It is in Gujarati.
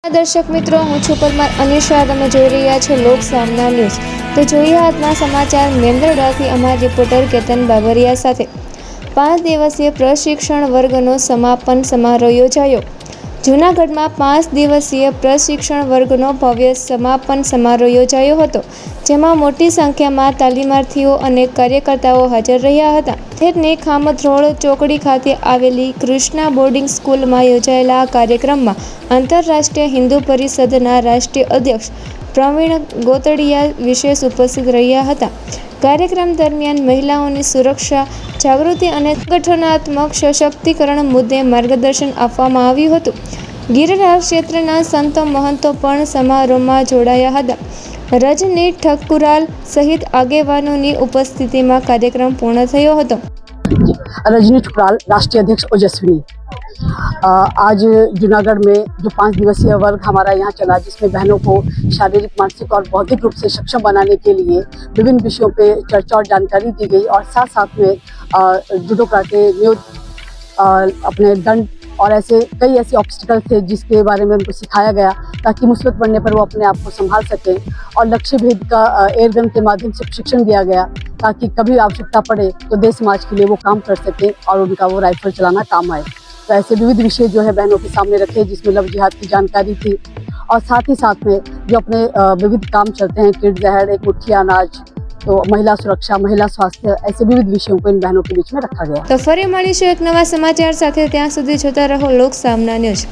દર્શક મિત્રો, હું છું પરમાર અનિશા. તમે જોઈ રહ્યા છો લોક સામના ન્યૂઝ. તો જોઈએ આજના સમાચાર મેંદરડાથી અમારા રિપોર્ટર કેતન બાબરિયા સાથે. 5 દિવસીય પ્રશિક્ષણ વર્ગનો સમાપન સમારોહ યોજાયો. જૂનાગઢમાં 5 દિવસીય પ્રશિક્ષણ વર્ગનો ભવ્ય સમાપન સમારોહ યોજાયો હતો, જેમાં મોટી સંખ્યામાં તાલીમાર્થીઓ અને કાર્યકર્તાઓ હાજર રહ્યા હતા. શહેરની ખામત રોડ ચોકડી ખાતે આવેલી કૃષ્ણા બોર્ડિંગ સ્કૂલમાં યોજાયેલા આ કાર્યક્રમમાં આંતરરાષ્ટ્રીય હિન્દુ પરિષદના રાષ્ટ્રીય અધ્યક્ષ પ્રવીણ ગોતડિયા વિશેષ ઉપસ્થિત રહ્યા હતા. કાર્યક્રમ દરમિયાન મહિલાઓની સુરક્ષા, જાગૃતિ અને સંગઠનાત્મક સશક્તિકરણ મુદ્દે માર્ગદર્શન આપવામાં આવ્યું હતું. ગિરનાર ક્ષેત્રના સંતો મહંતો પણ સમારોહમાં જોડાયા હતા. રજની ઠકુરાલ સહિત આગેવાનોની ઉપસ્થિતિમાં કાર્યક્રમ પૂર્ણ થયો હતો. रजनी ठुकराल, राष्ट्रीय अध्यक्ष ओजस्विनी। आज जूनागढ़ में जो 5 दिवसीय वर्ग हमारा यहाँ चला, जिसमें बहनों को शारीरिक, मानसिक और बौद्धिक रूप से सक्षम बनाने के लिए विभिन्न विषयों पे चर्चा और जानकारी दी गई और साथ साथ में जूडो कराटे, अपने दंड और ऐसे कई ऐसे ऑब्स्टिकल थे जिसके बारे में उनको सिखाया गया ताकि मुसीबत पड़ने पर वो अपने आप को संभाल सकें। और लक्ष्य भेद का एयरगन के माध्यम से प्रशिक्षण दिया गया ताकि कभी आवश्यकता पड़े तो देश समाज के लिए वो काम कर सके और उनका वो राइफल चलाना काम आए। तो ऐसे विविध विषय जो है बहनों के सामने रखे, जिसमें लव जिहाद की जानकारी थी और साथ ही साथ में जो अपने विविध काम चलते हैं, किड्स अहेड, एक मुट्ठी अनाज, तो महिला सुरक्षा, महिला स्वास्थ्य, ऐसे विविध विषयों को इन बहनों के बीच में रखा गया। તો ફરી મળીશું એક નવા સમાચાર સાથે. ત્યાં સુધી જોતા રહો લોક સામના ન્યૂઝ.